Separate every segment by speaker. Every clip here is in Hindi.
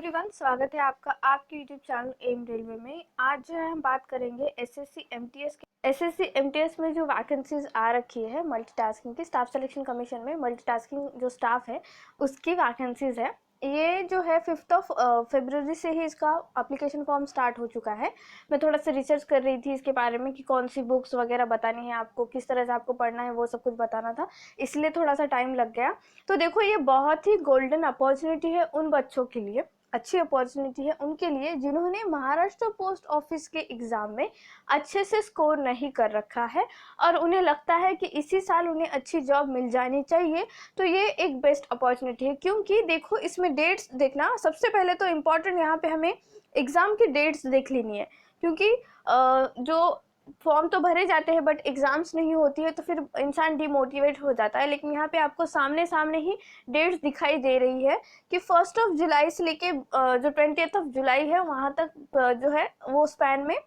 Speaker 1: एवरीवन, स्वागत है आपका आपके यूट्यूब चैनल एम रेलवे में। आज जो है हम बात करेंगे एसएससी एमटीएस के। एसएससी एमटीएस में जो वैकेंसीज आ रखी है मल्टीटास्किंग की, स्टाफ सिलेक्शन कमीशन में मल्टीटास्किंग जो स्टाफ है उसकी वैकेंसीज है। ये जो है 5 फरवरी से ही इसका एप्लीकेशन फॉर्म स्टार्ट हो चुका है। मैं थोड़ा सा रिसर्च कर रही थी इसके बारे में कि कौन सी बुक्स वगैरह बतानी है आपको, किस तरह से आपको पढ़ना है, वो सब कुछ बताना था, इसलिए थोड़ा सा टाइम लग गया। तो देखो, ये बहुत ही गोल्डन अपॉर्चुनिटी है उन बच्चों के लिए, अच्छी अपॉर्चुनिटी है उनके लिए जिन्होंने महाराष्ट्र पोस्ट ऑफिस के एग्ज़ाम में अच्छे से स्कोर नहीं कर रखा है और उन्हें लगता है कि इसी साल उन्हें अच्छी जॉब मिल जानी चाहिए। तो ये एक बेस्ट अपॉर्चुनिटी है, क्योंकि देखो इसमें डेट्स देखना सबसे पहले तो इम्पॉर्टेंट, यहाँ पे हमें एग्ज़ाम की डेट्स देख लेनी है, क्योंकि जो फॉर्म तो भरे जाते हैं बट एग्ज़ाम्स नहीं होती है तो फिर इंसान डिमोटिवेट हो जाता है। लेकिन यहाँ पे आपको सामने सामने ही डेट्स दिखाई दे रही है कि 1 जुलाई से लेके जो 20 जुलाई है वहाँ तक जो है वो स्पैन में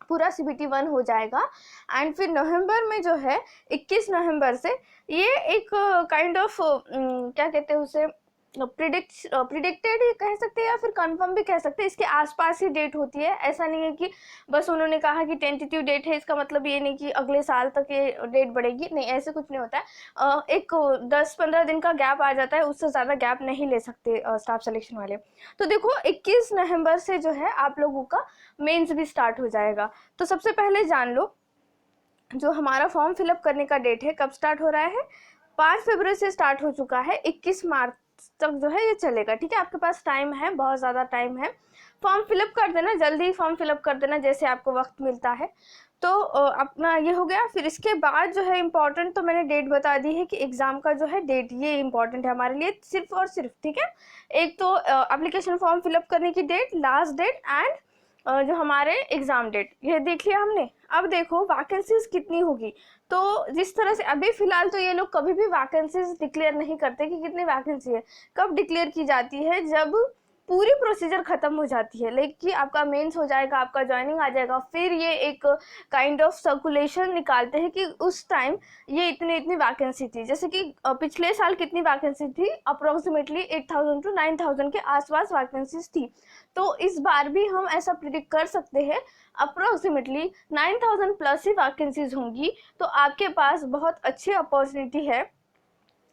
Speaker 1: पूरा CBT 1 हो जाएगा। एंड फिर नवंबर में जो है 21 नवंबर से ये एक काइंड ऑफ क्या कहते हैं उसे, प्रिडिक्टेड ही कह सकते हैं या फिर कंफर्म भी कह सकते हैं, इसके आसपास ही डेट होती है। ऐसा नहीं है कि बस उन्होंने कहा कि टेंटेटिव डेट है, इसका मतलब ये नहीं कि अगले साल तक ये डेट बढ़ेगी, नहीं, ऐसे कुछ नहीं होता है। एक 10-15 दिन का गैप आ जाता है, उससे ज़्यादा गैप नहीं ले सकते स्टाफ सिलेक्शन वाले। तो देखो 21 नवंबर से जो है आप लोगों का मेंस भी स्टार्ट हो जाएगा। तो सबसे पहले जान लो जो हमारा फॉर्म फिलअप करने का डेट है, कब स्टार्ट हो रहा है, 5 फरवरी से स्टार्ट हो चुका है, 21 मार्च तक जो है ये चलेगा। ठीक है, आपके पास टाइम है, बहुत ज़्यादा टाइम है। फॉर्म फिलअप कर देना, जल्दी फॉर्म फिलअप कर देना जैसे आपको वक्त मिलता है। तो अपना ये हो गया। फिर इसके बाद जो है इम्पॉर्टेंट, तो मैंने डेट बता दी है कि एग्ज़ाम का जो है डेट, ये इम्पॉर्टेंट है हमारे लिए सिर्फ और सिर्फ। ठीक है, एक तो एप्लीकेशन फॉर्म फिलअप करने की डेट, लास्ट डेट, एंड जो हमारे एग्ज़ाम डेट, ये देख लिया हमने। अब देखो वैकेंसीज कितनी होगी। तो जिस तरह से अभी फ़िलहाल तो ये लोग कभी भी वैकेंसीज डिक्लेयर नहीं करते कि कितनी वैकेंसी है। कब डिक्लेयर की जाती है, जब पूरी प्रोसीजर ख़त्म हो जाती है, लेकिन आपका मेंस हो जाएगा, आपका ज्वाइनिंग आ जाएगा, फिर ये एक काइंड ऑफ सर्कुलेशन निकालते हैं कि उस टाइम ये इतनी इतनी वैकेंसी थी। जैसे कि पिछले साल कितनी वैकेंसी थी, अप्रोक्सीमेटली 8,000 to 9,000 के आसपास वैकेंसीज थी। तो इस बार भी हम ऐसा प्रिडिक्ट कर सकते हैं, अप्रोक्सीमेटली 9,000 प्लस ही वैकेंसीज होंगी। तो आपके पास बहुत अच्छी अपॉर्चुनिटी है,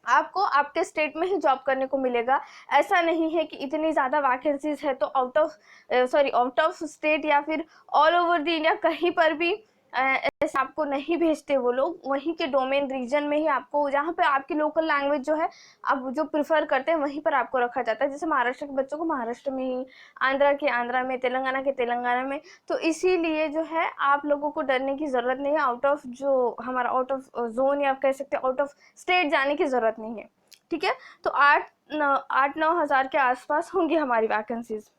Speaker 1: आपको आपके स्टेट में ही जॉब करने को मिलेगा। ऐसा नहीं है कि इतनी ज़्यादा वैकेंसीज है तो आउट ऑफ स्टेट या फिर ऑल ओवर द इंडिया कहीं पर भी ऐसे आपको नहीं भेजते वो लोग। वहीं के डोमेन रीजन में ही आपको, जहाँ पे आपकी लोकल लैंग्वेज जो है आप जो प्रिफर करते हैं वहीं पर आपको रखा जाता है। जैसे महाराष्ट्र के बच्चों को महाराष्ट्र में ही, आंध्रा के आंध्रा में, तेलंगाना के तेलंगाना में। तो इसीलिए जो है आप लोगों को डरने की ज़रूरत नहीं है, आउट ऑफ जो हमारा आउट ऑफ जोन या कह सकते हैं आउट ऑफ स्टेट जाने की ज़रूरत नहीं है। ठीक है, तो 8-9 हज़ार के आसपास होंगी हमारी वैकेंसीज।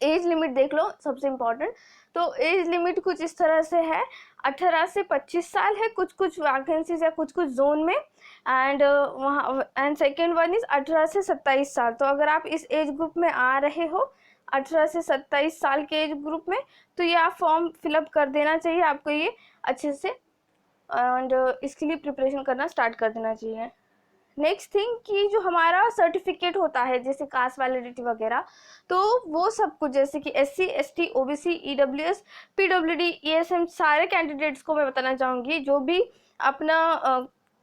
Speaker 1: एज लिमिट देख लो, सबसे इम्पॉर्टेंट। तो एज लिमिट कुछ इस तरह से है, 18 से 25 साल है कुछ कुछ वैकेंसीज या कुछ कुछ जोन में। एंड सेकेंड वन इज 18 से 27 साल। तो अगर आप इस एज ग्रुप में आ रहे हो, 18 से 27 साल के एज ग्रुप में, तो ये आप फॉर्म फिलअप कर देना चाहिए आपको ये अच्छे से, एंड इसके लिए प्रिपरेशन करना स्टार्ट कर देना चाहिए। नेक्स्ट थिंग कि जो हमारा सर्टिफिकेट होता है जैसे कास्ट वैलिडिटी वगैरह, तो वो सब कुछ जैसे कि SC ST OBC EWS PWD ESM सारे कैंडिडेट्स को मैं बताना चाहूँगी जो भी अपना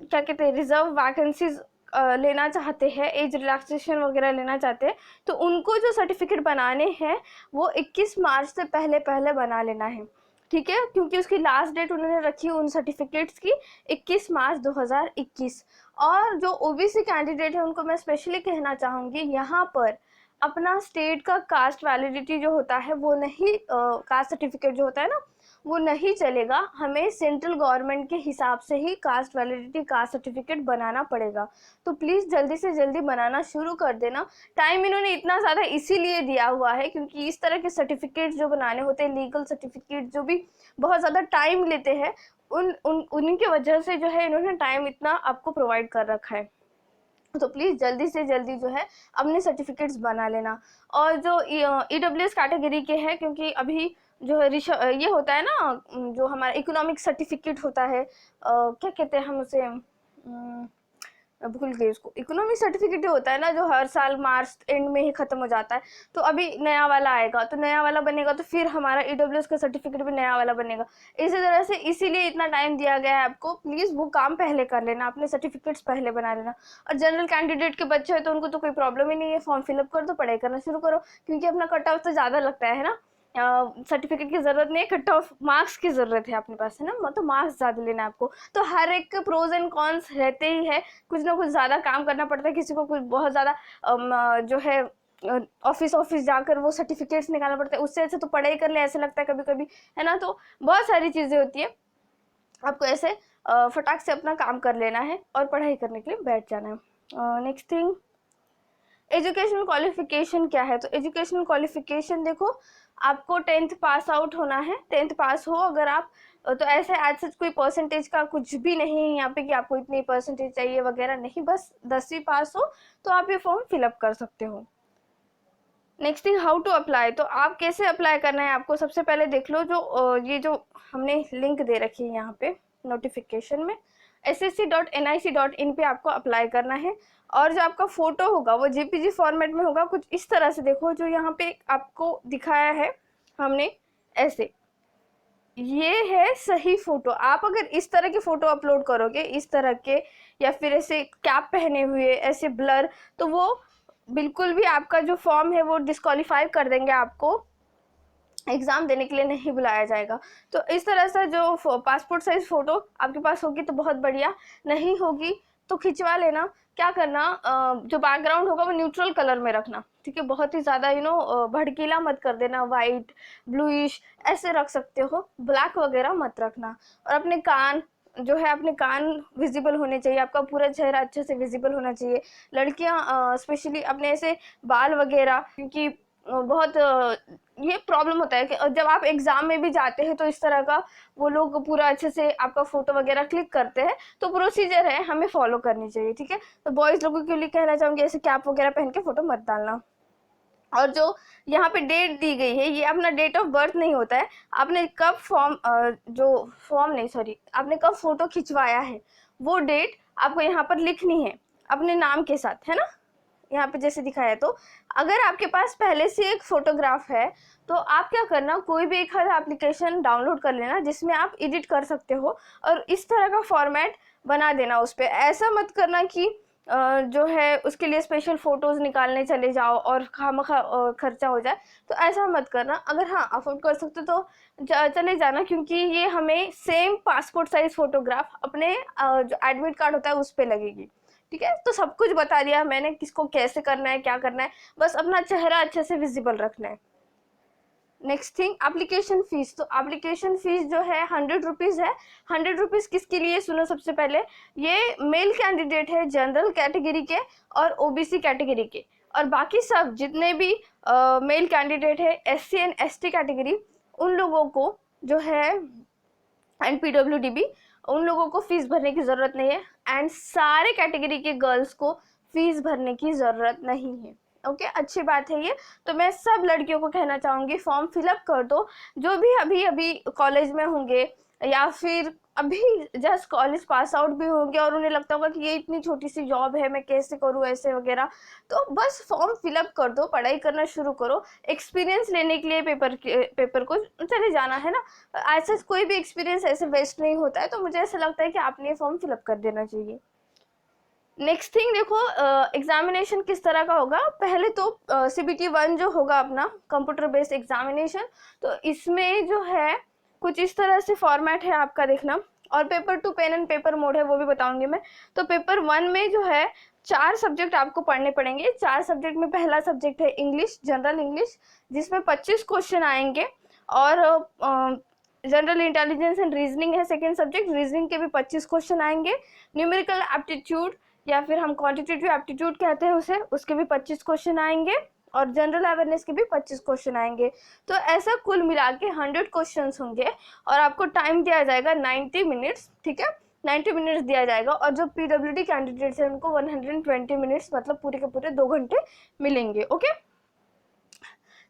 Speaker 1: क्या कहते हैं रिजर्व वैकेंसीज लेना चाहते हैं, एज रिलैक्सेशन वगैरह लेना चाहते हैं, तो उनको जो सर्टिफिकेट बनाने हैं वो 21 मार्च से पहले पहले बना लेना है। ठीक है, क्योंकि उसकी लास्ट डेट उन्होंने रखी उन सर्टिफिकेट्स की 21 मार्च 2021। और जो OBC कैंडिडेट है उनको मैं स्पेशली कहना चाहूँगी, यहाँ पर अपना स्टेट का कास्ट वैलिडिटी जो होता है वो नहीं, कास्ट सर्टिफिकेट जो होता है ना वो नहीं चलेगा, हमें सेंट्रल गवर्नमेंट के हिसाब से ही कास्ट वैलिडिटी कास्ट सर्टिफिकेट बनाना पड़ेगा। तो प्लीज़ जल्दी से जल्दी बनाना शुरू कर देना। टाइम इन्होंने इतना ज़्यादा इसीलिए दिया हुआ है क्योंकि इस तरह के सर्टिफिकेट जो बनाने होते हैं, लीगल सर्टिफिकेट जो भी बहुत ज़्यादा टाइम लेते हैं, उनकी वजह से जो है इन्होंने टाइम इतना आपको प्रोवाइड कर रखा है। तो प्लीज़ जल्दी से जल्दी जो है अपने सर्टिफिकेट्स बना लेना। और जो EWS कैटेगरी के हैं, क्योंकि अभी जो है ये होता है ना, जो हमारा इकोनॉमिक सर्टिफिकेट होता है, क्या कहते हैं हम उसे, भूल गई उसको, इकोनॉमिक सर्टिफिकेट होता है ना जो हर साल मार्च एंड में ही खत्म हो जाता है, तो अभी नया वाला आएगा, तो नया वाला बनेगा तो फिर हमारा ईडब्ल्यूएस का सर्टिफिकेट भी नया वाला बनेगा। इसी तरह से इसीलिए इतना टाइम दिया गया है आपको, प्लीज वो काम पहले कर लेना, अपने सर्टिफिकेट्स पहले बना लेना। और जनरल कैंडिडेट के बच्चे हैं तो उनको तो कोई प्रॉब्लम ही नहीं है, फॉर्म फिलअप कर दो, पढ़ाई करना शुरू करो, क्योंकि अपना कट ऑफ तो ज्यादा लगता है ना, सर्टिफिकेट की जरूरत नहीं है, कट ऑफ मार्क्स की जरूरत है अपने पास, है ना, तो मार्क्स ज्यादा लेना है आपको। तो हर एक के प्रोज एंड कॉन्स रहते ही है, कुछ ना कुछ ज्यादा काम करना पड़ता है, किसी को कुछ बहुत ज्यादा जो है ऑफिस जाकर वो सर्टिफिकेट्स निकालना पड़ता है, उससे अच्छा तो पढ़ाई कर ले, ऐसे लगता है कभी कभी, है ना। तो बहुत सारी चीजें होती है, आपको ऐसे फटाक से अपना काम कर लेना है और पढ़ाई करने के लिए बैठ जाना है। नेक्स्ट थिंग, एजुकेशनल क्वालिफिकेशन क्या है? तो एजुकेशनल क्वालिफिकेशन देखो, आपको 10th पास आउट होना है, 10th पास हो अगर आप, तो ऐसे एज सच कोई परसेंटेज का कुछ भी नहीं है यहाँ पे कि आपको इतनी परसेंटेज चाहिए वगैरह नहीं, बस 10वीं पास हो तो आप ये फॉर्म फिलअप कर सकते हो। Next thing, how to apply, तो आप कैसे अप्लाई करना है आपको, सबसे पहले देख लो जो ये जो हमने लिंक दे रखी है यहाँ पे नोटिफिकेशन में, ssc.nic.in पे आपको अप्लाई करना है। और जो आपका फोटो होगा वो जेपीजी फॉर्मेट में होगा, कुछ इस तरह से देखो, जो यहाँ पे आपको दिखाया है हमने ऐसे, ये है सही फोटो। आप अगर इस तरह की फोटो अपलोड करोगे, इस तरह के, या फिर ऐसे कैप पहने हुए ऐसे ब्लर, तो वो बिल्कुल भी आपका जो फॉर्म है वो डिस्क्वालीफाई कर देंगे, आपको एग्जाम देने के लिए नहीं बुलाया जाएगा। तो इस तरह से जो पासपोर्ट साइज फोटो आपके पास होगी तो बहुत बढ़िया, नहीं होगी तो खिंचवा लेना। क्या करना, जो बैकग्राउंड होगा वो न्यूट्रल कलर में रखना, ठीक है, बहुत ही ज्यादा भड़कीला मत कर देना, वाइट ब्लूइश ऐसे रख सकते हो, ब्लैक वगैरह मत रखना। और अपने कान जो है, अपने कान विजिबल होने चाहिए, आपका पूरा चेहरा अच्छे से विजिबल होना चाहिए। लड़कियां स्पेशली अपने ऐसे बाल वगैरह, क्योंकि बहुत ये प्रॉब्लम होता है कि जब आप एग्जाम में भी जाते हैं तो इस तरह का वो लोग पूरा अच्छे से आपका फोटो वगैरह क्लिक करते हैं, तो प्रोसीजर है हमें फॉलो करनी चाहिए, ठीक है। तो बॉयज लोगों के लिए कहना चाहूंगी ऐसे कैप वगैरह पहन के फोटो मत डालना। और जो यहाँ पे डेट दी गई है, ये अपना डेट ऑफ बर्थ नहीं होता है, आपने कब आपने कब फोटो खिंचवाया है वो डेट आपको यहाँ पर लिखनी है अपने नाम के साथ, है ना, यहाँ पे जैसे दिखाया है। तो अगर आपके पास पहले से एक फोटोग्राफ है तो आप क्या करना, कोई भी एक एप्लीकेशन डाउनलोड कर लेना जिसमें आप एडिट कर सकते हो, और इस तरह का फॉर्मेट बना देना उस पर। ऐसा मत करना कि जो है उसके लिए स्पेशल फोटोज निकालने चले जाओ और खामखा खर्चा हो जाए, तो ऐसा मत करना। अगर हाँ अफोर्ड कर सकते तो चले जाना, क्योंकि ये हमें सेम पासपोर्ट साइज फोटोग्राफ अपने जो एडमिट कार्ड होता है उस पर लगेगी, ठीक है। तो सब कुछ बता दिया मैंने, किसको कैसे करना है, क्या करना है, बस अपना चेहरा अच्छे से विजिबल रखना है। Next thing, application fees. तो एप्लीकेशन फीस जो है 100 रुपीज़ है। 100 रुपीज़ किसके लिए, सुनो सबसे पहले, ये मेल कैंडिडेट है जनरल कैटेगरी के और ओबीसी कैटेगरी के, और बाकी सब जितने भी मेल कैंडिडेट है SC एंड ST कैटेगरी, उन लोगों को जो है, एंड PWD, उन लोगों को फीस भरने की ज़रूरत नहीं है, एंड सारे कैटेगरी के गर्ल्स को फीस भरने की ज़रूरत नहीं है। ओके, अच्छी बात है ये। तो मैं सब लड़कियों को कहना चाहूँगी फॉर्म फिलअप कर दो, जो भी अभी अभी कॉलेज में होंगे या फिर अभी जस्ट कॉलेज पास आउट भी होंगे और उन्हें लगता होगा कि ये इतनी छोटी सी जॉब है, मैं कैसे करूँ ऐसे वगैरह, तो बस फॉर्म फिलअप कर दो, पढ़ाई करना शुरू करो। एक्सपीरियंस लेने के लिए पेपर को चले जाना, है ना, ऐसा कोई भी एक्सपीरियंस ऐसे वेस्ट नहीं होता है। तो मुझे ऐसा लगता है कि आपने ये फॉर्म फिलअप कर देना चाहिए। नेक्स्ट थिंग देखो, एग्जामिनेशन किस तरह का होगा। पहले तो CBT 1 जो होगा अपना कंप्यूटर बेस्ड एग्जामिनेशन, तो इसमें जो है कुछ इस तरह से फॉर्मेट है आपका, देखना। और paper 2 pen and paper mode है, वो भी बताऊंगी मैं। तो पेपर 1 में जो है 4 सब्जेक्ट आपको पढ़ने पड़ेंगे। 4 सब्जेक्ट में पहला सब्जेक्ट है इंग्लिश, जनरल इंग्लिश, जिसमें 25 क्वेश्चन आएंगे। और जनरल इंटेलिजेंस एंड रीजनिंग है सेकेंड सब्जेक्ट, रीजनिंग के भी 25 क्वेश्चन आएंगे। न्यूमेरिकल एप्टीट्यूड या फिर हम क्वांटिटेटिव एप्टीट्यूड कहते हैं उसे, उसके भी 25 क्वेश्चन आएंगे, और जनरल अवेयरनेस के भी 25 क्वेश्चन आएंगे। तो ऐसा कुल मिला के 100 क्वेश्चन होंगे, और आपको टाइम दिया जाएगा 90 मिनट्स, ठीक है, 90 मिनट्स दिया जाएगा। और जो PWD कैंडिडेट्स हैं उनको 120 मिनट्स, मतलब पूरे के पूरे 2 घंटे मिलेंगे। ओके,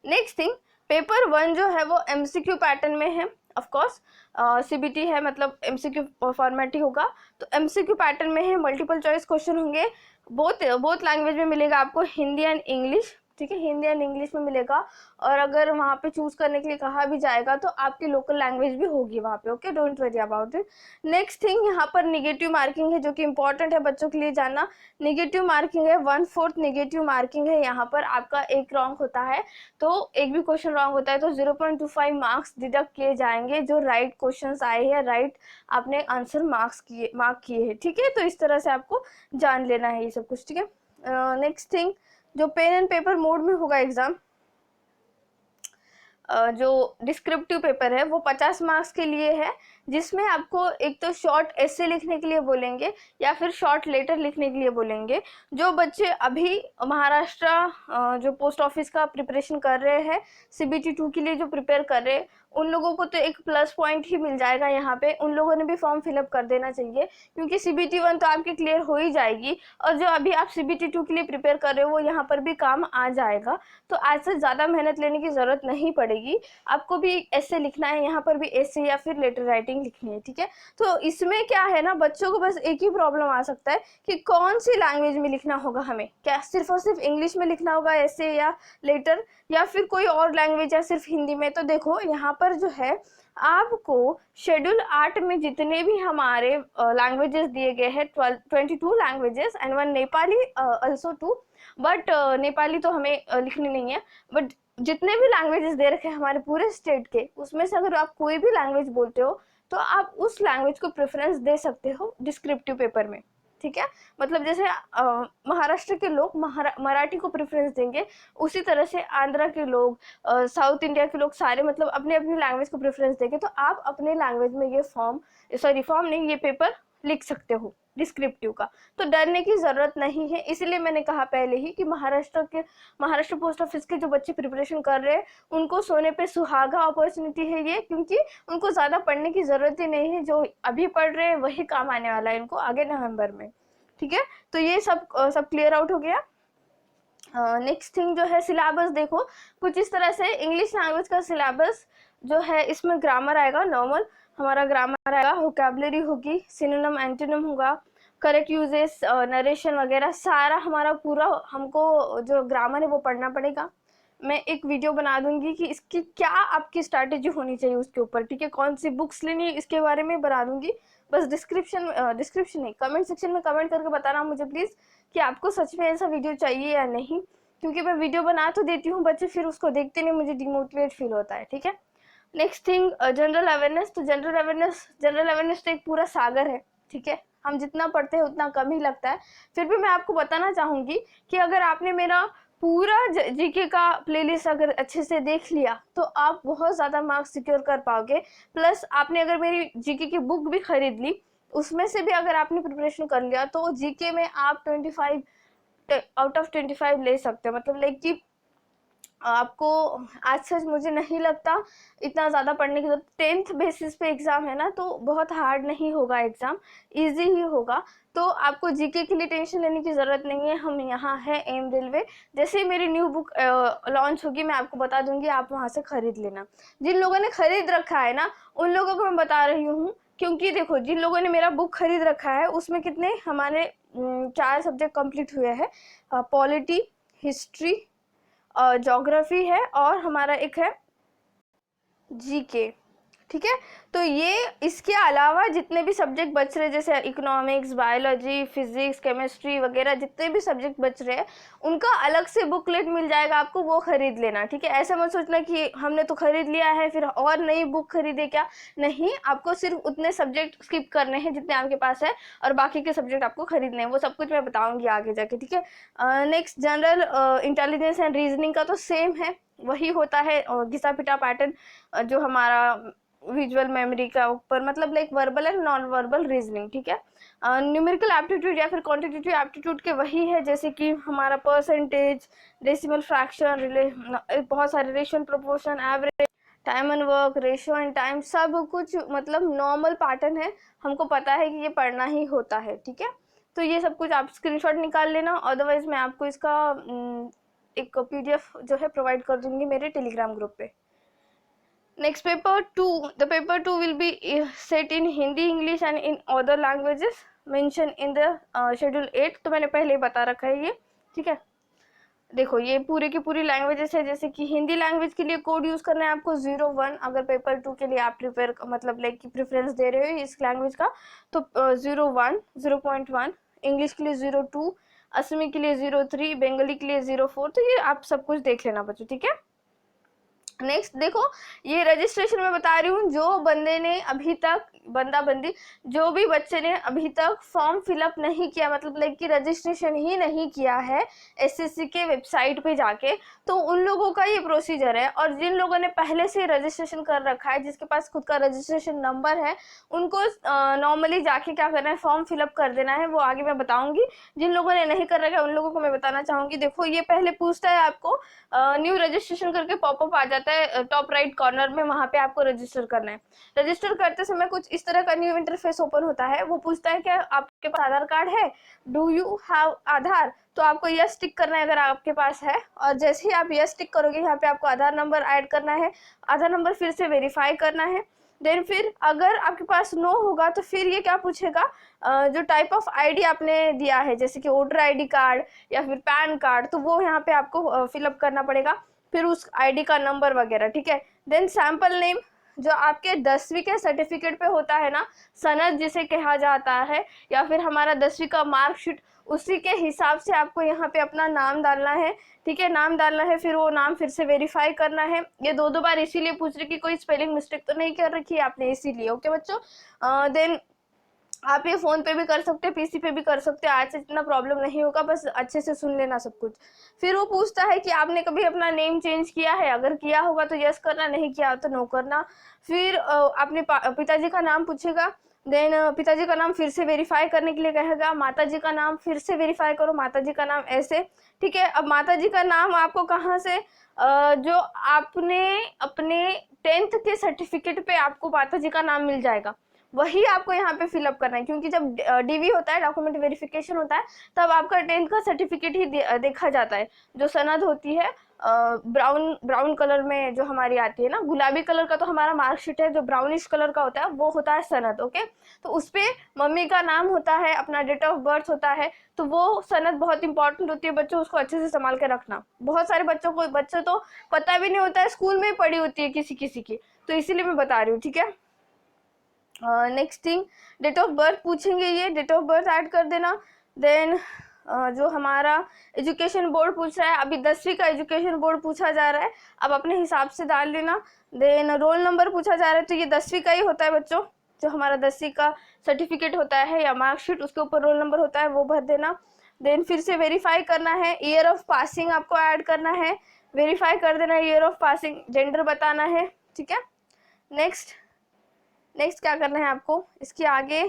Speaker 1: नेक्स्ट थिंग, पेपर 1 जो है वो MCQ पैटर्न में है, ऑफ कोर्स सीबीटी है, मतलब एमसीक्यू फॉर्मेट ही होगा। तो एमसीक्यू पैटर्न में है, मल्टीपल चॉइस क्वेश्चन होंगे, बोथ लैंग्वेज में मिलेगा आपको, हिंदी एंड इंग्लिश, ठीक है, हिंदी एंड इंग्लिश में मिलेगा। और अगर वहाँ पे चूज करने के लिए कहा भी जाएगा तो आपकी लोकल लैंग्वेज भी होगी वहाँ पे, okay, don't worry about it. Next thing, यहाँ पर निगेटिव मार्किंग है जो कि इंपॉर्टेंट है बच्चों के लिए जानना। निगेटिव मार्किंग है, 1/4 निगेटिव मार्किंग है। यहाँ पर आपका एक रॉन्ग होता है तो एक भी क्वेश्चन रॉन्ग होता है तो 0.25 मार्क्स डिडक्ट किए जाएंगे, जो राइट क्वेश्चन आए हैं, राइट आपने आंसर मार्क किए हैं, ठीक है। तो इस तरह से आपको जान लेना है ये सब कुछ, ठीक है। नेक्स्ट थिंग, जो पेन एंड पेपर मोड में होगा एग्जाम, जो डिस्क्रिप्टिव पेपर है वो 50 मार्क्स के लिए है, जिसमें आपको एक तो शॉर्ट एसे लिखने के लिए बोलेंगे या फिर शॉर्ट लेटर लिखने के लिए बोलेंगे। जो बच्चे अभी महाराष्ट्र जो पोस्ट ऑफिस का प्रिपरेशन कर रहे हैं, सीबीटी 2 के लिए जो प्रिपेयर कर रहे हैं, उन लोगों को तो एक प्लस पॉइंट ही मिल जाएगा यहाँ पे। उन लोगों ने भी फॉर्म फिलअप कर देना चाहिए, क्योंकि सीबीटी 1 तो आपकी क्लियर हो ही जाएगी, और जो अभी आप सीबीटी 2 के लिए प्रिपेयर कर रहे हो वो यहाँ पर भी काम आ जाएगा। तो आज से ज़्यादा मेहनत लेने की ज़रूरत नहीं पड़ेगी। आपको भी ऐसे लिखना है, यहाँ पर भी ऐसे या फिर लेटर राइटिंग लिखनी है, ठीक है। तो इसमें क्या है ना, बच्चों को बस एक ही प्रॉब्लम आ सकता है कि कौन सी लैंग्वेज में लिखना होगा हमें, क्या सिर्फ और सिर्फ इंग्लिश में लिखना होगा ऐसे या लेटर, या फिफिर कोई और लैंग्वेज या सिर्फ हिंदी में। तो देखो यहाँ पर जो है आपको शेड्यूल 8 में जितने भी हमारे लैंग्वेजेस दिए गए हैं, 22 languages and 1 Nepali also 2, but Nepali तो हमें लिखनी नहीं है, बट जितने भी लैंग्वेजेस दे रखे हैं हमारे पूरे स्टेट के, उसमें से अगर आप कोई भी लैंग्वेज बोलते हो तो आप उस लैंग्वेज को प्रेफरेंस दे सकते हो डिस्क्रिप्टिव पेपर में, ठीक है। मतलब जैसे महाराष्ट्र के लोग मराठी को प्रेफरेंस देंगे, उसी तरह से आंध्रा के लोग, साउथ इंडिया के लोग, सारे मतलब अपने अपनी लैंग्वेज को प्रेफरेंस देंगे। तो आप अपने लैंग्वेज में ये फॉर्म नहीं, ये पेपर लिख सकते हो डिस्क्रिप्टिव का। तो डरने की जरूरत नहीं है, इसलिए मैंने कहा पहले ही कि महाराष्ट्र पोस्ट ऑफिस के जो बच्चे प्रिपरेशन कर रहे हैं उनको सोने पे सुहागा अपॉर्चुनिटी है ये, क्योंकि उनको ज़्यादा पढ़ने की ज़रूरत ही नहीं है। जो अभी पढ़ रहे हैं वही काम आने वाला है इनको आगे नवंबर में, ठीक है। तो ये सब क्लियर आउट हो गया। नेक्स्ट थिंग जो है, सिलेबस देखो कुछ इस तरह से। इंग्लिश लैंग्वेज का सिलेबस जो है, इसमें ग्रामर आएगा, नॉर्मल हमारा ग्रामर आएगा, वोकैबुलरी होगी, सिनोनिम एंटोनिम होगा, करेक्ट यूजेस, नरेशन वगैरह, सारा हमारा पूरा हमको जो ग्रामर है वो पढ़ना पड़ेगा। मैं एक वीडियो बना दूंगी कि इसकी क्या आपकी स्ट्रैटेजी होनी चाहिए उसके ऊपर, ठीक है, कौन सी बुक्स लेनी है इसके बारे में बना दूंगी। बस डिस्क्रिप्शन नहीं, कमेंट सेक्शन में कमेंट करके बताना मुझे प्लीज़ कि आपको सच में ऐसा वीडियो चाहिए या नहीं, क्योंकि मैं वीडियो बना तो देती हूँ, बच्चे फिर उसको देखते नहीं, मुझे डिमोटिवेट फील होता है, ठीक है। Next thing, general awareness. तो जनरल अवेयरनेस तो एक पूरा सागर है, ठीक है, हम जितना पढ़ते हैं उतना कम ही लगता है। फिर भी मैं आपको बताना चाहूँगी कि अगर आपने मेरा पूरा जीके का प्लेलिस्ट अगर अच्छे से देख लिया तो आप बहुत ज़्यादा मार्क्स सिक्योर कर पाओगे। प्लस आपने अगर मेरी जीके की बुक भी खरीद ली, उसमें से भी अगर आपने प्रिपरेशन कर लिया, तो जीके में आप 25 आउट ऑफ 25 ले सकते हो। मतलब लाइक कि आपको आज सच मुझे नहीं लगता इतना ज़्यादा पढ़ने की जरूरत। 10th बेसिस पे एग्ज़ाम है ना, तो बहुत हार्ड नहीं होगा एग्ज़ाम, इजी ही होगा। तो आपको जीके के लिए टेंशन लेने की ज़रूरत नहीं है। हम यहाँ है एम रेलवे, जैसे ही मेरी न्यू बुक लॉन्च होगी मैं आपको बता दूंगी, आप वहाँ से ख़रीद लेना। जिन लोगों ने ख़रीद रखा है ना, उन लोगों को मैं बता रही हूँ, क्योंकि देखो जिन लोगों ने मेरा बुक खरीद रखा है उसमें कितने हमारे 4 सब्जेक्ट कंप्लीट हुए हैं, पॉलिटी, हिस्ट्री, ज्योग्राफी है, और हमारा एक है जीके, ठीक है। तो ये इसके अलावा जितने भी सब्जेक्ट बच रहे, जैसे इकोनॉमिक्स, बायोलॉजी, फिजिक्स, केमिस्ट्री वगैरह जितने भी सब्जेक्ट बच रहे हैं, उनका अलग से बुकलेट मिल जाएगा आपको, वो खरीद लेना, ठीक है। ऐसा मत सोचना कि हमने तो खरीद लिया है फिर और नई बुक खरीदे, क्या नहीं, आपको सिर्फ उतने सब्जेक्ट स्किप करने हैं जितने आपके पास है, और बाकी के सब्जेक्ट आपको खरीदने हैं। वो सब कुछ मैं बताऊंगी आगे जाके, ठीक है। Next, general intelligence and reasoning का तो सेम है, वही होता है घिसा पिटा पैटर्न, जो हमारा विजुअल मेमोरी का ऊपर, मतलब like verbal and non verbal reasoning, ठीक है। न्यूमेरिकल एप्टीट्यूड या फिर क्वांटिटेटिव एप्टीट्यूड के वही है, जैसे कि हमारा परसेंटेज, डेसिमल फ्रैक्शन, बहुत सारे ratio and proportion, average, time and work, ratio and time, सब कुछ मतलब नॉर्मल पैटर्न है, हमको पता है कि ये पढ़ना ही होता है, ठीक है। तो ये सब कुछ आप स्क्रीनशॉट निकाल लेना, अदरवाइज मैं आपको इसका एक PDF जो है प्रोवाइड कर दूंगी मेरे टेलीग्राम ग्रुप पे। Next paper 2. The paper 2 will be set in Hindi, English and in other languages mentioned in the schedule 8. तो मैंने पहले ही बता रखा है ये, ठीक है। देखो ये पूरी की पूरी लैंग्वेजेस है, जैसे कि हिंदी लैंग्वेज के लिए कोड यूज करना है आपको 01। अगर पेपर 2 के लिए आप प्रिपेयर मतलब लाइक की प्रेफरेंस दे रहे हो इस लैंग्वेज का, तो 01, 0.1, इंग्लिश के लिए 02, असमी के लिए 03, बंगाली के लिए 04। तो ये आप सब कुछ देख लेना बच्चों, ठीक है। नेक्स्ट देखो, ये रजिस्ट्रेशन में बता रही हूँ, जो बंदे ने अभी तक बंदा बंदी जो भी बच्चे ने अभी तक फॉर्म फिलअप नहीं किया, मतलब लाइक कि रजिस्ट्रेशन ही नहीं किया है एसएससी के वेबसाइट पे जाके, तो उन लोगों का ये प्रोसीजर है। और जिन लोगों ने पहले से रजिस्ट्रेशन कर रखा है, जिसके पास खुद का रजिस्ट्रेशन नंबर है, उनको नॉर्मली जाके क्या करना है, फॉर्म फिलअप कर देना है। वो आगे मैं बताऊंगी। जिन लोगों ने नहीं कर रखा है उन लोगों को मैं बताना चाहूंगी। देखो ये पहले पूछता है आपको, न्यू रजिस्ट्रेशन करके पॉपअप आ जाता है टॉप राइट कॉर्नर में, वहां पे आपको रजिस्टर करना है। रजिस्टर करते समय कुछ इस तरह का न्यू इंटरफेस ओपन होता है। वो पूछता है कि आपके पास आधार कार्ड है, डू यू हैव आधार, तो आपको यस टिक करना है अगर आपके पास है। और जैसे ही आप यस टिक करोगे, यहाँ पे आपको आधार नंबर ऐड करना है, आधार नंबर फिर से वेरीफाई करना है। देन फिर अगर आपके पास नो होगा तो फिर ये क्या पूछेगा, जो टाइप ऑफ आईडी आपने दिया है, जैसे कि वोटर आईडी कार्ड या फिर पैन कार्ड, तो वो यहाँ पे आपको फिलअप करना पड़ेगा, फिर उस आईडी का नंबर वगैरह, ठीक है। देन सैंपल नेम, जो आपके 10वीं के सर्टिफिकेट पे होता है ना, सनद जिसे कहा जाता है, या फिर हमारा 10वीं का मार्कशीट, उसी के हिसाब से आपको यहाँ पे अपना नाम डालना है, ठीक है। नाम डालना है, फिर वो नाम फिर से वेरीफाई करना है। ये दो बार इसीलिए पूछ रही कि कोई स्पेलिंग मिस्टेक तो नहीं कर रखी है आपने, इसीलिए। ओके बच्चों, देन आप ये फोन पे भी कर सकते हो, पीसी पे भी कर सकते हो, आज से इतना प्रॉब्लम नहीं होगा, बस अच्छे से सुन लेना सब कुछ। फिर वो पूछता है कि आपने कभी अपना नेम चेंज किया है, अगर किया होगा तो यस करना, नहीं किया तो नो करना। फिर अपने पिताजी का नाम पूछेगा, देन पिताजी का नाम फिर से वेरीफाई करने के लिए कहेगा, माताजी का नाम फिर से वेरीफाई करो, माताजी का नाम ऐसे, ठीक है। अब माताजी का नाम आपको कहाँ से, जो आपने अपने 10th के सर्टिफिकेट पे आपको माताजी का नाम मिल जाएगा, वही आपको यहाँ पे फिलअप करना है। क्योंकि जब डीवी होता है, डॉक्यूमेंट वेरिफिकेशन होता है, तब आपका 10th का सर्टिफिकेट ही देखा जाता है। जो सनद होती है ब्राउन कलर में जो हमारी आती है ना, गुलाबी कलर का तो हमारा मार्कशीट है, जो ब्राउनिश कलर का होता है वो होता है सनद। ओके, तो उसपे मम्मी का नाम होता है, अपना डेट ऑफ बर्थ होता है, तो वो सनद बहुत इंपॉर्टेंट होती है बच्चों, उसको अच्छे से संभाल के रखना। बहुत सारे बच्चों तो पता भी नहीं होता है, स्कूल में ही पढ़ी होती है किसी किसी की, तो इसीलिए मैं बता रही हूँ, ठीक है। Next thing, date of birth पूछेंगे, ये डेट ऑफ बर्थ ऐड कर देना। देन जो हमारा एजुकेशन बोर्ड पूछ रहा है, अभी 10वीं का एजुकेशन बोर्ड पूछा जा रहा है, अब अपने हिसाब से डाल लेना। देन रोल नंबर पूछा जा रहा है, तो ये 10वीं का ही होता है बच्चों, जो हमारा 10वीं का सर्टिफिकेट होता है या मार्कशीट, उसके ऊपर रोल नंबर होता है, वो भर देना। देन फिर से वेरीफाई करना है, ईयर ऑफ पासिंग आपको ऐड करना है, वेरीफाई कर देना ईयर ऑफ पासिंग, जेंडर बताना है, ठीक है। नेक्स्ट क्या करना है आपको, इसके आगे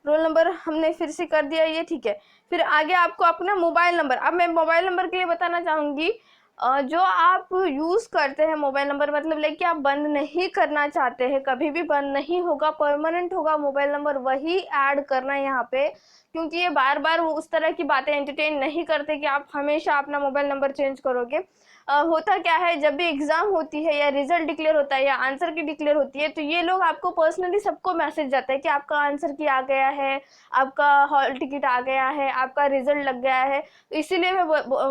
Speaker 1: रोल नंबर हमने फिर से कर दिया ये, ठीक है। फिर आगे आपको अपना मोबाइल नंबर, अब मैं मोबाइल नंबर के लिए बताना चाहूंगी, जो आप यूज करते हैं मोबाइल नंबर, मतलब लाइक कि आप बंद नहीं करना चाहते हैं, कभी भी बंद नहीं होगा, परमानेंट होगा मोबाइल नंबर, वही ऐड करना है यहाँ पे। क्योंकि ये बार बार वो उस तरह की बातें एंटरटेन नहीं करते कि आप हमेशा अपना मोबाइल नंबर चेंज करोगे। होता क्या है, जब भी एग्जाम होती है या रिजल्ट डिक्लेयर होता है या आंसर की डिक्लेयर होती है, तो ये लोग आपको पर्सनली सबको मैसेज जाता है कि आपका आंसर की आ गया है, आपका हॉल टिकट आ गया है, आपका रिजल्ट लग गया है। तो इसीलिए मैं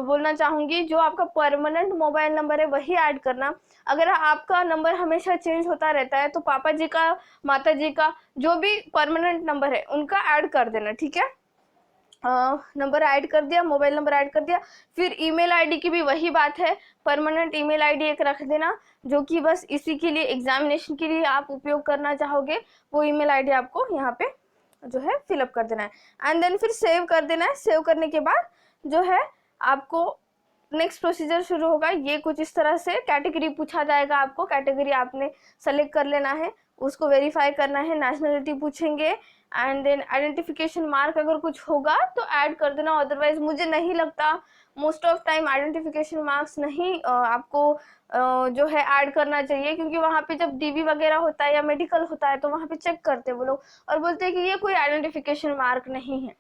Speaker 1: बोलना चाहूंगी, जो आपका परमानेंट मोबाइल नंबर है वही ऐड करना। अगर आपका नंबर हमेशा चेंज होता रहता है, तो पापा जी का, माता जी का, जो भी परमानेंट नंबर है उनका ऐड कर देना, ठीक है। नंबर ऐड कर दिया, मोबाइल नंबर ऐड कर दिया। फिर ईमेल आईडी की भी वही बात है, परमानेंट ईमेल आईडी एक रख देना, जो कि बस इसी के लिए, एग्जामिनेशन के लिए आप उपयोग करना चाहोगे, वो ईमेल आईडी आपको यहाँ पे जो है फिलअप कर देना है। एंड देन फिर सेव कर देना है। सेव करने के बाद जो है आपको नेक्स्ट प्रोसीजर शुरू होगा। ये कुछ इस तरह से कैटेगरी पूछा जाएगा, आपको कैटेगरी आपने सेलेक्ट कर लेना है, उसको वेरीफाई करना है, नेशनलिटी पूछेंगे, एंड देन आइडेंटिफिकेशन मार्क अगर कुछ होगा तो ऐड कर देना, अदरवाइज मुझे नहीं लगता, most of time identification marks नहीं आपको जो है ऐड करना चाहिए, क्योंकि वहाँ पे जब डीवी वगैरह होता है या मेडिकल होता है तो वहाँ पे चेक करते हैं वो लोग और बोलते हैं कि ये कोई आइडेंटिफिकेशन मार्क नहीं है।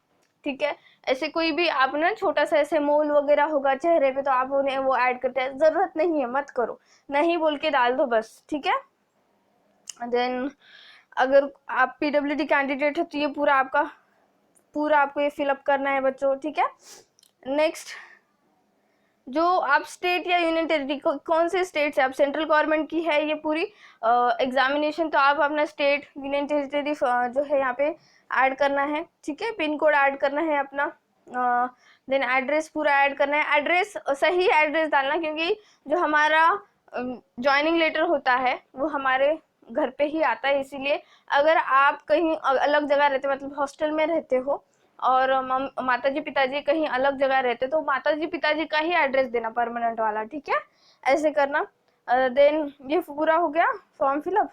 Speaker 1: ठीक है। ऐसे कोई भी आप ना छोटा सा ऐसे मोल वगैरह होगा चेहरे पे तो आप उन्हें वो ऐड करते हैं, जरूरत नहीं है, मत करो, नहीं बोल के डाल दो बस, ठीक है। देन अगर आप पीडब्ल्यूडी कैंडिडेट है तो ये पूरा आपको ये फिलअप करना है बच्चों, ठीक है। नेक्स्ट, जो आप स्टेट या यूनियन टेरिटरी कौन से स्टेट से, आप सेंट्रल गवर्नमेंट की है ये पूरी एग्जामिनेशन, तो आप अपना स्टेट यूनियन टेरिटरी जो है यहाँ पे ऐड करना है, ठीक है। पिन कोड ऐड करना है अपना, देन एड्रेस पूरा ऐड करना है, एड्रेस सही एड्रेस डालना, क्योंकि जो हमारा ज्वाइनिंग लेटर होता है वो हमारे घर पे ही आता है, इसीलिए अगर आप कहीं अलग जगह रहते, मतलब हॉस्टल में रहते हो और माताजी पिताजी कहीं अलग जगह रहते तो माताजी पिताजी का ही एड्रेस देना, परमानेंट वाला, ठीक है, ऐसे करना। देन ये पूरा हो गया फॉर्म फिलअप,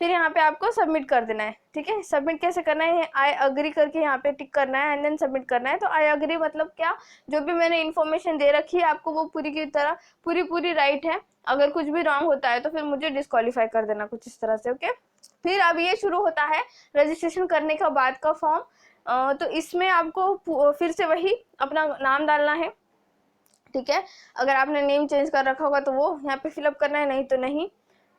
Speaker 1: फिर यहाँ पे आपको सबमिट कर देना है, ठीक है। सबमिट कैसे करना है, आई अग्री करके यहाँ पे टिक करना है एंड देन सबमिट करना है। तो आई अग्री मतलब क्या, जो भी मैंने इन्फॉर्मेशन दे रखी है आपको वो पूरी की तरह पूरी राइट है, अगर कुछ भी रॉन्ग होता है तो फिर मुझे डिस्क्वालीफाई कर देना कुछ इस तरह से, ओके। फिर अब ये शुरू होता है रजिस्ट्रेशन करने का बाद का फॉर्म। तो इसमें आपको फिर से वही अपना नाम डालना है, ठीक है। अगर आपने नेम चेंज कर रखा होगा तो वो यहाँ पे फिलअप करना है, नहीं तो नहीं,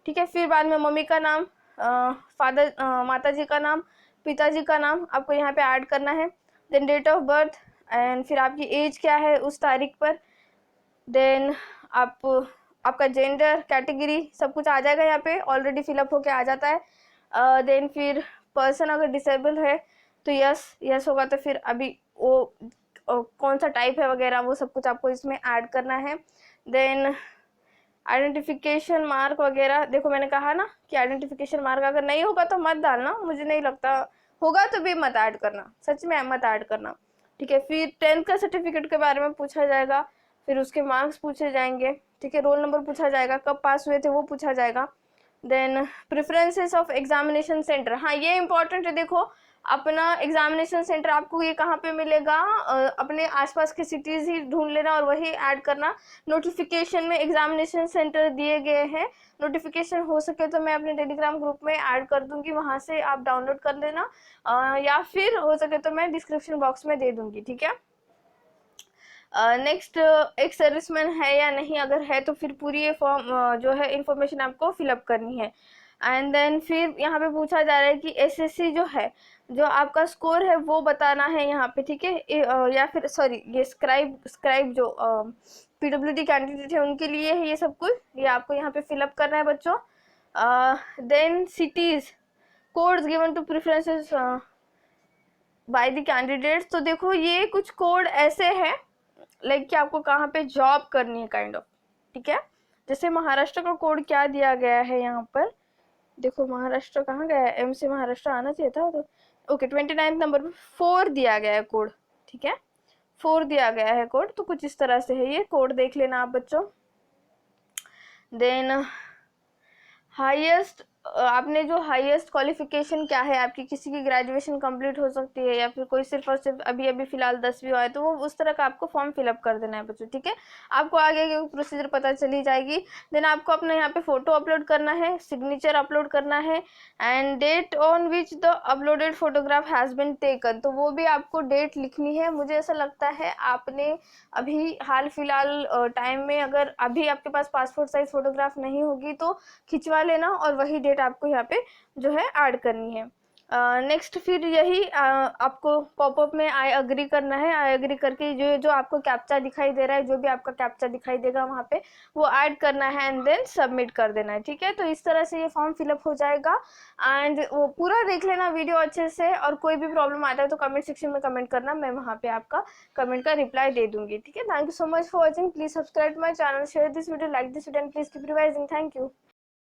Speaker 1: ठीक है। फिर बाद में मम्मी का नाम, फादर माताजी का नाम, पिताजी का नाम आपको यहाँ पे ऐड करना है। Then date of birth and फिर आपकी एज क्या है उस तारीख पर। देन आपका जेंडर, कैटेगरी सब कुछ आ जाएगा यहाँ पे, ऑलरेडी फिलअप होके आ जाता है। देन फिर पर्सन अगर डिसेबल है तो यस होगा, तो फिर अभी वो कौन सा टाइप है वगैरह वो सब कुछ आपको इसमें ऐड करना है। देन आइडेंटिफिकेशन मार्क वगैरह, देखो मैंने कहा ना कि आइडेंटिफिकेशन मार्क अगर नहीं होगा तो मत डालना, मुझे नहीं लगता होगा तो भी मत ऐड करना, सच में मत ऐड करना, ठीक है। फिर 10th का सर्टिफिकेट के बारे में पूछा जाएगा, फिर उसके मार्क्स पूछे जाएंगे, ठीक है। रोल नंबर पूछा जाएगा, कब पास हुए थे वो पूछा जाएगा। Then preferences of examination centre, हाँ ये इंपॉर्टेंट है, देखो अपना एग्जामिनेशन सेंटर आपको ये कहाँ पे मिलेगा, अपने आसपास के सिटीज ही ढूंढ लेना और वही ऐड करना। नोटिफिकेशन में एग्जामिनेशन सेंटर दिए गए हैं, नोटिफिकेशन हो सके तो मैं अपने टेलीग्राम ग्रुप में ऐड कर दूंगी, वहां से आप डाउनलोड कर लेना, या फिर हो सके तो मैं डिस्क्रिप्शन बॉक्स में दे दूंगी, ठीक है। नेक्स्ट, एक सर्विसमैन है या नहीं, अगर है तो फिर पूरी ये फॉर्म जो है इंफॉर्मेशन आपको फिलअप करनी है। एंड देन फिर यहाँ पे पूछा जा रहा है कि एसएससी जो है, जो आपका स्कोर है वो बताना है यहाँ पे, ठीक है। या फिर सॉरी, ये स्क्राइब जो पीडब्ल्यूडी कैंडिडेट है उनके लिए है ये सब कुछ, ये आपको यहाँ पे फिलअप करना है बच्चों। Then cities codes given to preferences by the candidates, तो देखो ये कुछ कोड ऐसे हैं लाइक कि आपको कहाँ पे जॉब करनी है काइंड ऑफ, ठीक है। जैसे महाराष्ट्र का कोड क्या दिया गया है यहाँ पर, देखो महाराष्ट्र कहाँ गया है, एम से महाराष्ट्र आना चाहिए था, तो ओके 29 नंबर पे 4 दिया गया है कोड, ठीक है, 4 दिया गया है कोड, तो कुछ इस तरह से है ये कोड, देख लेना आप बच्चों। देन हाईएस्ट, आपने जो हाईएस्ट क्वालिफिकेशन क्या है आपकी, किसी की ग्रेजुएशन कंप्लीट हो सकती है या फिर कोई सिर्फ और सिर्फ अभी फिलहाल 10वीं हुआ है, तो वो उस तरह का आपको फॉर्म फिलअप कर देना है बच्चों, ठीक है। आपको आगे की प्रोसीजर पता चली जाएगी। देन आपको अपने यहाँ पे फोटो अपलोड करना है, सिग्नेचर अपलोड करना है and date on which the uploaded photograph has been taken, तो वो भी आपको डेट लिखनी है। मुझे ऐसा लगता है आपने अभी हाल फिलहाल टाइम में अगर अभी आपके पास पासपोर्ट साइज फोटोग्राफ नहीं होगी तो खिंचवा लेना और वही डेट आपको यहाँ पे जो है ऐड करनी है। नेक्स्ट फिर यही आपको पॉपअप में आई अग्री करना है, आई अग्री करके जो आपको कैप्चा दिखाई दे रहा है, जो भी आपका कैप्चा दिखाई देगा वहाँ पे वो ऐड करना है एंड देन सबमिट कर देना है, ठीक है। तो इस तरह से ये फॉर्म फिलअप हो जाएगा एंड वो पूरा देख लेना वीडियो अच्छे से, और कोई भी प्रॉब्लम आता है तो कमेंट सेक्शन में कमेंट करना, मैं वहाँ पे आपका कमेंट का रिप्लाई दे दूंगी, ठीक है। Thank you so much for watching, please subscribe my channel, share this video, like this video and please keep revising, thank you.